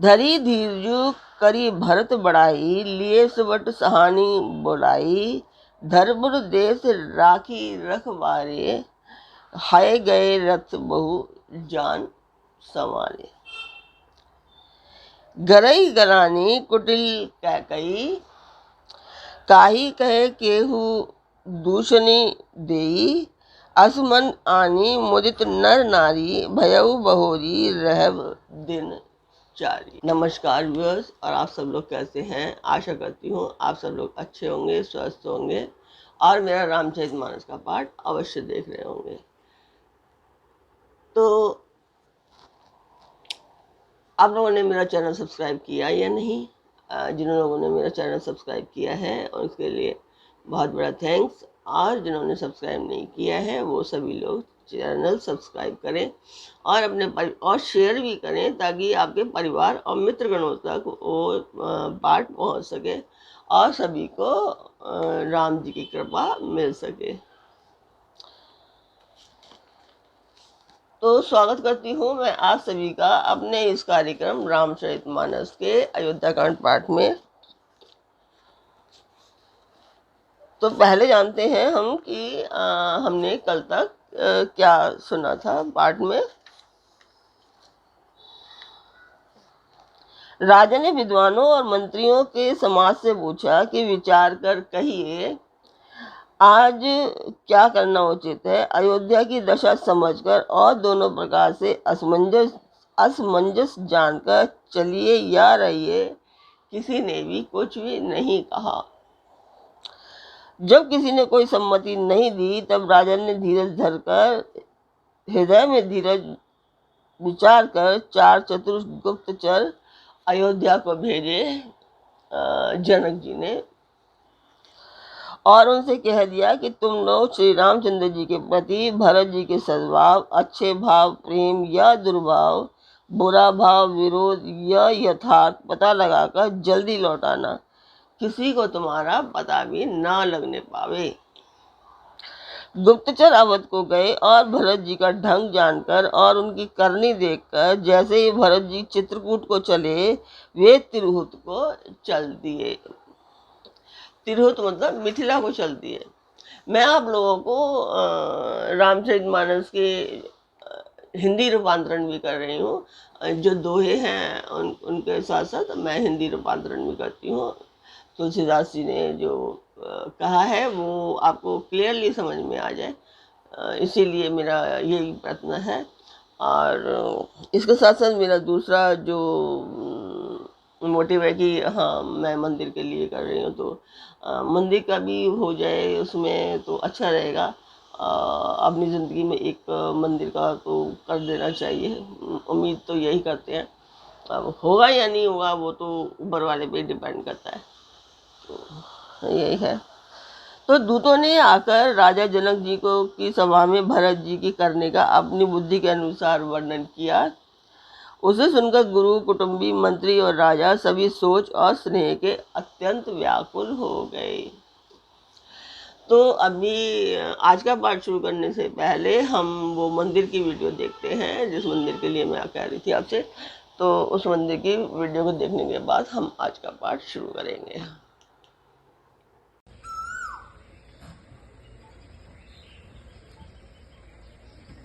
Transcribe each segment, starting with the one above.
धरी धीरजु करी भरत बढ़ाई, लिए सुबट सहानी बोलाई। धर्मपुर देश राखी रखवारे, हाय गए रथ बहु जान संवारे। गरई गरानी कुटिल कैकई, काही कहे केहू दूषणी देई। असमन आनी मुदित नर नारी, भयउ बहोरी रहब दिन चारी। नमस्कार व्यूअर्स, और आप सब लोग कैसे हैं? आशा करती हूँ आप सब लोग अच्छे होंगे, स्वस्थ होंगे और मेरा रामचरितमानस का पाठ अवश्य देख रहे होंगे। तो आप लोगों ने मेरा चैनल सब्सक्राइब किया या नहीं? जिन लोगों ने मेरा चैनल सब्सक्राइब किया है और उसके लिए बहुत बड़ा थैंक्स, और जिन्होंने सब्सक्राइब नहीं किया है वो सभी लोग चैनल सब्सक्राइब करें और और शेयर भी करें, ताकि आपके परिवार और मित्रगणों तक वो पाठ पहुंच सके और सभी को राम जी की कृपा मिल सके। तो स्वागत करती हूँ मैं आप सभी का अपने इस कार्यक्रम रामचरितमानस के अयोध्याकांड पाठ में। तो पहले जानते हैं हम कि हमने कल तक क्या सुना था पाठ में। राजा ने विद्वानों और मंत्रियों के समाज से पूछा कि विचार कर कहिए, आज क्या करना उचित है। अयोध्या की दशा समझकर और दोनों प्रकार से असमंजस जानकर चलिए या रहिए, किसी ने भी कुछ भी नहीं कहा। जब किसी ने कोई सम्मति नहीं दी, तब राजा ने धीरज धरकर, हृदय में धीरज विचार कर, 4 चतुर गुप्तचर अयोध्या को भेजे जनक जी ने, और उनसे कह दिया कि तुम लोग श्री रामचंद्र जी के प्रति भरत जी के सद्भाव, अच्छे भाव, प्रेम या दुर्भाव, बुरा भाव, विरोध या यथार्थ पता लगाकर जल्दी लौटाना, किसी को तुम्हारा पता भी ना लगने पावे। गुप्तचर अवध को गए और भरत जी का ढंग जानकर और उनकी करनी देखकर, जैसे ही भरत जी चित्रकूट को चले, वे तिरहुत को चल दिए। तिरहुत मतलब मिथिला को चल दिए। मैं आप लोगों को रामचरितमानस के हिंदी रूपांतरण भी कर रही हूँ। जो दोहे हैं उनके साथ साथ मैं हिंदी रूपांतरण भी करती हूँ। तुलसीदास जी ने जो कहा है वो आपको क्लियरली समझ में आ जाए, इसीलिए मेरा यही प्रयत्न है। और इसके साथ साथ मेरा दूसरा जो मोटिव है कि हाँ, मैं मंदिर के लिए कर रही हूँ, तो मंदिर का भी हो जाए उसमें तो अच्छा रहेगा। अपनी ज़िंदगी में एक मंदिर का तो कर देना चाहिए, उम्मीद तो यही करते हैं। अब होगा या नहीं होगा वो तो ऊपर वाले पे डिपेंड करता है, तो यही है। तो दूतों ने आकर राजा जनक जी को की सभा में भरत जी की करने का अपनी बुद्धि के अनुसार वर्णन किया। उसे सुनकर गुरु, कुटुंबी, मंत्री और राजा सभी सोच और स्नेह के अत्यंत व्याकुल हो गए। तो अभी आज का पाठ शुरू करने से पहले हम वो मंदिर की वीडियो देखते हैं जिस मंदिर के लिए मैं कह रही थी आपसे। तो उस मंदिर की वीडियो को देखने के बाद हम आज का पाठ शुरू करेंगे।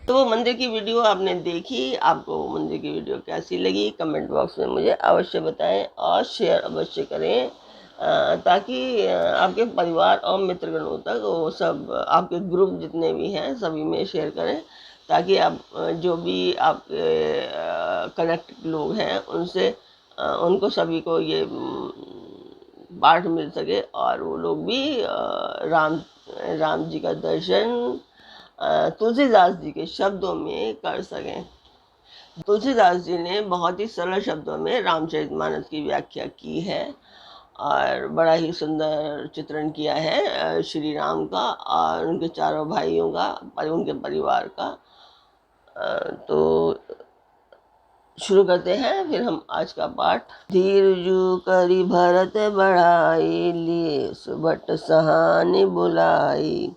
तो वो मंदिर की वीडियो आपने देखी, आपको वो मंदिर की वीडियो कैसी लगी कमेंट बॉक्स में मुझे अवश्य बताएं और शेयर अवश्य करें, ताकि आपके परिवार और मित्रगणों तक वो सब, आपके ग्रुप जितने भी हैं सभी में शेयर करें, ताकि आप जो भी आपके कनेक्टेड लोग हैं उनसे उनको सभी को ये पाठ मिल सके और वो लोग भी राम जी का दर्शन तुलसीदास जी के शब्दों में कर सकें। तुलसीदास जी ने बहुत ही सरल शब्दों में रामचरितमानस की व्याख्या की है और बड़ा ही सुंदर चित्रण किया है श्री राम का और उनके चारों भाइयों का, उनके परिवार का। तो शुरू करते हैं फिर हम आज का पाठ। धीरजु करी भरत बढ़ाई, लिए सुबट सहानी बुलाई।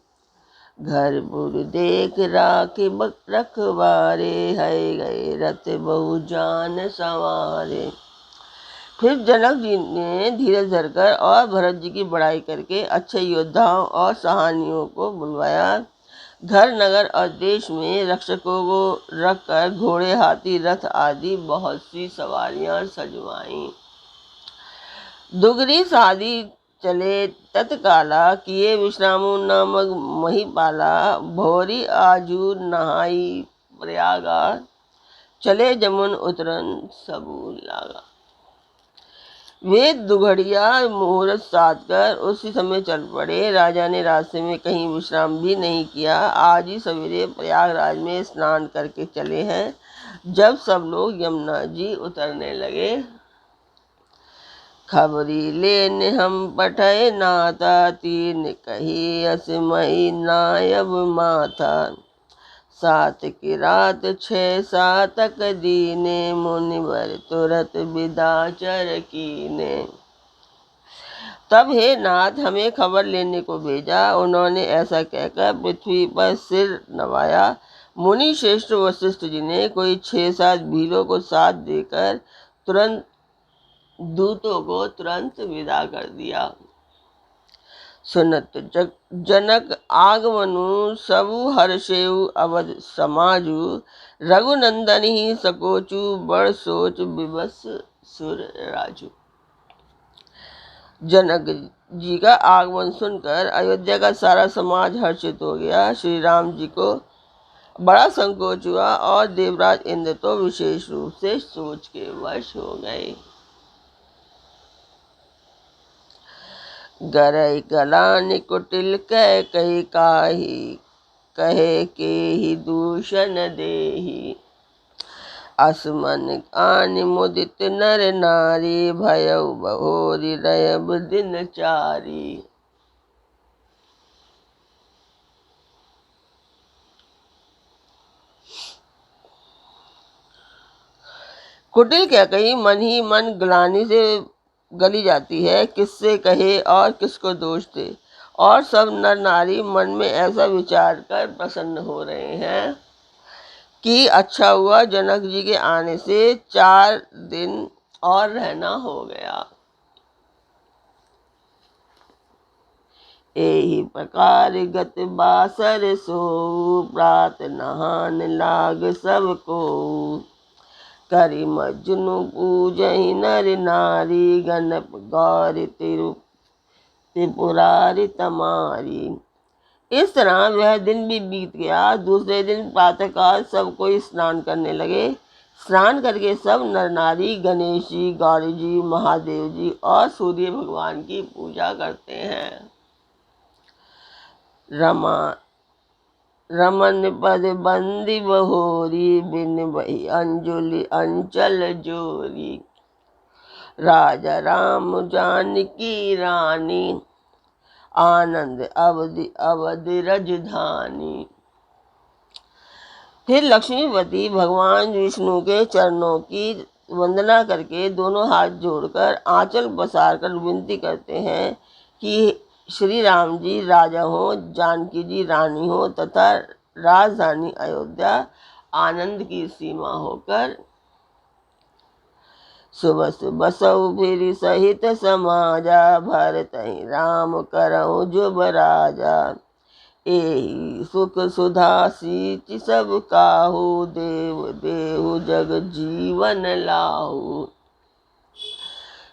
घर बुर देख राखे रखवारे, है गए रथ बहु जान संवारे। फिर जनक जी ने धीरज धरकर और भरत जी की बड़ाई करके अच्छे योद्धाओं और सहानियों को बुलवाया। घर नगर और देश में रक्षकों को रखकर घोड़े हाथी रथ आदि बहुत सी सवारियां सजवाईं। दुगरी शादी चले तत्काला किए विश्रामु नामक महिपाला। भोरी आजू नहाई प्रयागा चले जमुन उतरन सबू लागा। वे दुघड़िया मुहूर्त साध कर उसी समय चल पड़े। राजा ने रास्ते में कहीं विश्राम भी नहीं किया। आज ही सवेरे प्रयागराज में स्नान करके चले हैं। जब सब लोग यमुना जी उतरने लगे, खबरी लेन हम पठय नाथा। तीन कही असमई नायब माथा। सात की रात 6 सातक दीने। मुनिवर तुरत विदाचर कीने। तब हे नाथ हमें खबर लेने को भेजा। उन्होंने ऐसा कहकर पृथ्वी पर सिर नवाया। मुनि श्रेष्ठ वशिष्ठ जी ने कोई 6-7 भीलों को साथ देकर दूतों को तुरंत विदा कर दिया। सुनत जनक आगमनु सबु हर्षेउ अवध समाजु। रघुनंदन ही सकोचु बड़ सोच विवश सुर राजू। जनक जी का आगमन सुनकर अयोध्या का सारा समाज हर्षित हो गया। श्री राम जी को बड़ा संकोच हुआ और देवराज इंद्र तो विशेष रूप से सोच के वश हो गए। गरई गलानि कुटिल कह कही काही। कहे के ही दूषण देही। असमन आनि मुदित नर नारी। भयउ बहोरी रयब दिन चारी। कुटिल क्या कही मन ही मन ग्लानि से गली जाती है। किससे कहे और किसको दोष दे। और सब नर नारी मन में ऐसा विचार कर प्रसन्न हो रहे हैं कि अच्छा हुआ जनक जी के आने से 4 दिन और रहना हो गया। एही प्रकार गत बासर सो। प्रात नहान लाग सब को। करि मजनु पूजहि नर नारी। गणप गौरी त्रिपुरारी तमारी। इस तरह वह दिन भी बीत गया। दूसरे दिन प्रातःकाल सब कोई स्नान करने लगे। स्नान करके सब नर नारी गणेश जी, गौरी जी, महादेव जी और सूर्य भगवान की पूजा करते हैं। रमन पद बंदी बहोरी। बिन बही अंजुलि अंचल जोरी। राजा राम जानकी रानी। आनंद अवधि रजधानी। फिर लक्ष्मीपति भगवान विष्णु के चरणों की वंदना करके दोनों हाथ जोड़कर आंचल पसार कर विनती करते हैं कि श्री राम जी राजा हो, जानकी जी रानी हो तथा राजधानी अयोध्या आनंद की सीमा होकर सुबस बसऊ फिर सहित समाजा। भरत ही राम करऊँ जुब राजा। एही सुख सुधा सीच सब काहू। देव देहु जग जीवन लाहू।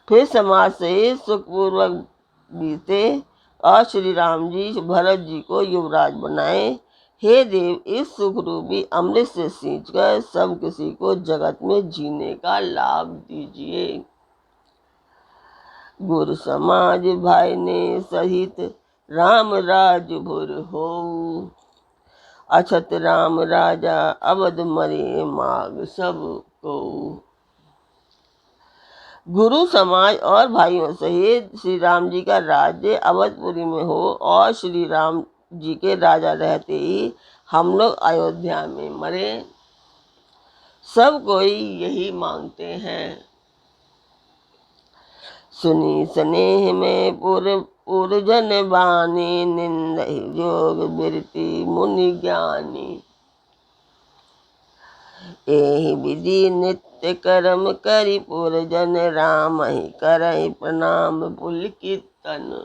फिर समाज से सुखपूर्वक बीते और श्री राम जी भरत जी को युवराज बनाए। हे देव इस सुख रूपी अमृत से सींचकर सब किसी को जगत में जीने का लाभ दीजिए। गुरु समाज भाई ने सहित राम राज भुर हो। अछत राम राजा अवध मरे माग सब को। गुरु समाज और भाइयों सहित श्री राम जी का राज्य अवधपुरी में हो और श्री राम जी के राजा रहते ही हम लोग अयोध्या में मरे। सब कोई यही मांगते हैं। सुनी स्नेह में पुरजन बानी। निंदहि जोग बिरति मुनि ज्ञानी। एहि विधि नित्य कर्म करि पुरजन, राम ही करहि प्रणाम पुलकित तन।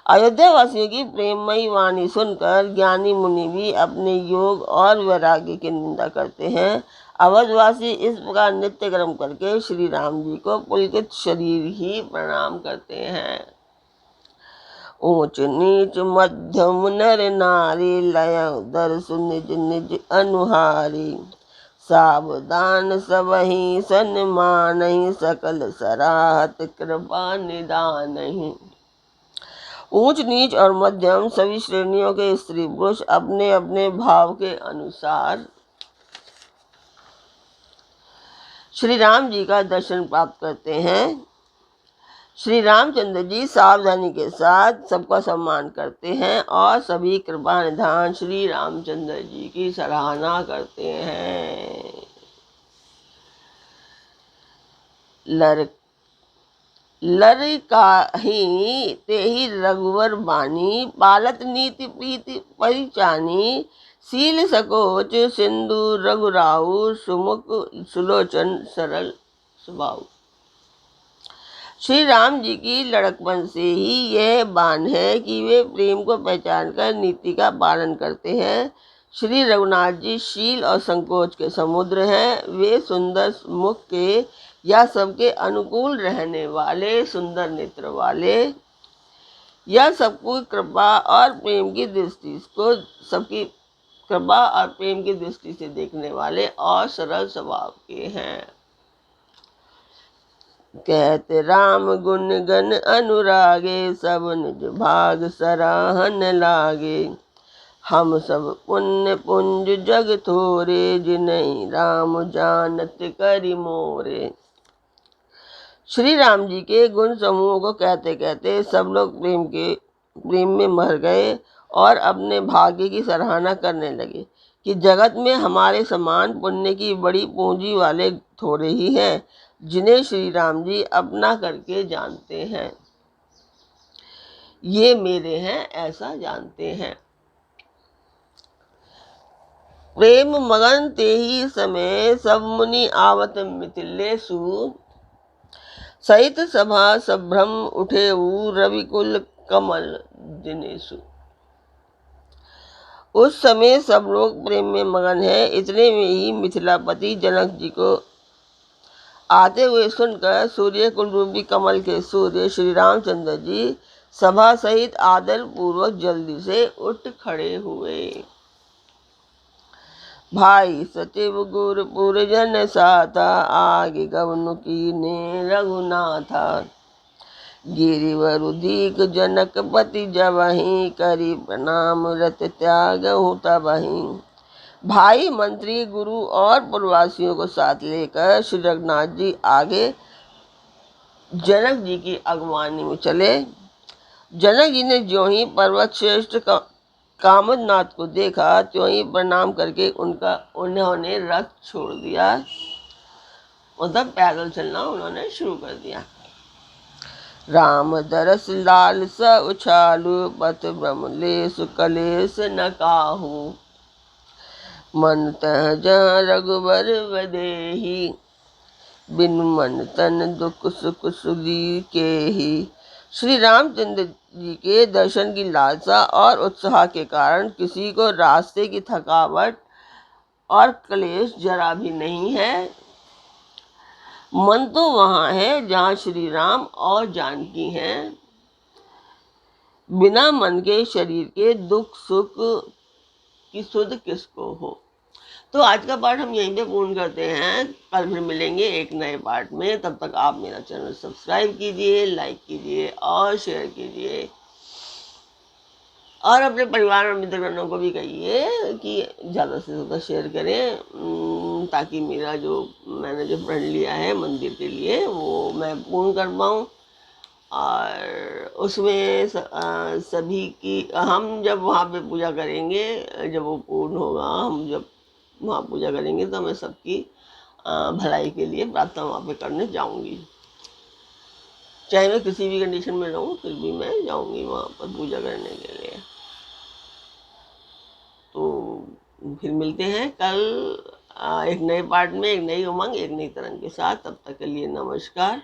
अयोध्या वासियों की प्रेममयी वाणी सुनकर ज्ञानी मुनि भी अपने योग और वैराग्य की निंदा करते हैं। अवधवासी इस प्रकार नित्य कर्म करके श्री राम जी को पुलकित शरीर ही प्रणाम करते हैं। ऊंच नीच मध्यम नर नारी, लय दर्शु निज निज अनुहारी। सावधान सबहि सन्मानहि, सकल सराहत कृपा निदानहि। ऊंच नीच और मध्यम सभी श्रेणियों के स्त्री पुरुष अपने अपने भाव के अनुसार श्री राम जी का दर्शन प्राप्त करते हैं। श्री रामचंद्र जी सावधानी के साथ सबका सम्मान करते हैं और सभी कृपा निधान श्री रामचंद्र जी की सराहना करते हैं। लरकाहि तेहि रघुवर बानी, पालत नीति प्रीति परिचानी। शील सकोच सिंधु रघुराऊ, सुमुख सुलोचन सरल स्वभाव। श्री राम जी की लड़कपन से ही यह बान है कि वे प्रेम को पहचान कर नीति का पालन करते हैं। श्री रघुनाथ जी शील और संकोच के समुद्र हैं। वे सुंदर मुख के या सबके अनुकूल रहने वाले, सुंदर नेत्र वाले, या सबकी कृपा और प्रेम की दृष्टि को सबकी कृपा और प्रेम की दृष्टि से देखने वाले और सरल स्वभाव के हैं। कहते राम गुण गण अनुरागे, सब निज भाग सराहन लागे। हम सब पुण्य पुंज जग थोरे, जिन्हीं राम जानत करि मोरे। श्री राम जी के गुण समूह को कहते कहते सब लोग प्रेम में मर गए और अपने भाग्य की सराहना करने लगे कि जगत में हमारे समान पुण्य की बड़ी पूंजी वाले थोड़े ही हैं, जिन्हें श्री राम जी अपना करके जानते हैं। ये मेरे हैं ऐसा जानते हैं। प्रेम मगन तेहि समय, सब मुनि आवत मिथिलेषु। सहित सभा संभ्रम उठेऊ, रविकुल कमल दिनेशु। उस समय सब लोग प्रेम में मगन हैं। इतने में ही मिथिलापति जनक जी को आते हुए सुनकर सूर्य कुल रूपी कमल के सूर्य श्री रामचंद्र जी सभा सहित आदर पूर्वक जल्दी से उठ खड़े हुए। भाई सचिव गुर पुरजन साथा, आगे गवनु कीने रघुनाथा। गिरिवर दीक जनक पति जबहि, करि प्रणाम रत त्यागहु तबहि। भाई मंत्री गुरु और पुरवासियों को साथ लेकर श्री रघुनाथ जी आगे जनक जी की अगवानी में चले। जनक जी ने ज्यों ही पर्वत श्रेष्ठ कामदनाथ को देखा त्यों ही प्रणाम करके उन्होंने रथ छोड़ दिया, मतलब पैदल चलना उन्होंने शुरू कर दिया। राम दरस लाल स उछालु, पथ ब्रह्मलेश कलेश न काहू। मन तह जहाँ रघुबर बदेही, बिनु मन तन दुख सुख सुधी केही। श्री रामचंद्र जी के दर्शन की लालसा और उत्साह के कारण किसी को रास्ते की थकावट और क्लेश जरा भी नहीं है। मन तो वहाँ है जहाँ श्री राम और जानकी हैं। बिना मन के शरीर के दुख सुख की सुध किसको हो। तो आज का पाठ हम यहीं पे पूर्ण करते हैं। कल फिर मिलेंगे एक नए पाठ में। तब तक आप मेरा चैनल सब्सक्राइब कीजिए, लाइक कीजिए और शेयर कीजिए, और अपने परिवार और मित्रगणों को भी कहिए कि ज़्यादा से ज़्यादा शेयर करें, ताकि मेरा मैंने जो प्रण लिया है मंदिर के लिए वो मैं पूर्ण कर पाऊँ। और उसमें सभी की हम जब वहाँ पे पूजा करेंगे, जब वो पूर्ण होगा, हम जब वहाँ पूजा करेंगे तो मैं सबकी भलाई के लिए प्रार्थना वहाँ पे करने जाऊँगी। चाहे मैं किसी भी कंडीशन में रहूँ फिर भी मैं जाऊँगी वहाँ पर पूजा करने के लिए। तो फिर मिलते हैं कल एक नए पार्ट में, एक नई उमंग, एक नई तरंग के साथ। तब तक के लिए नमस्कार।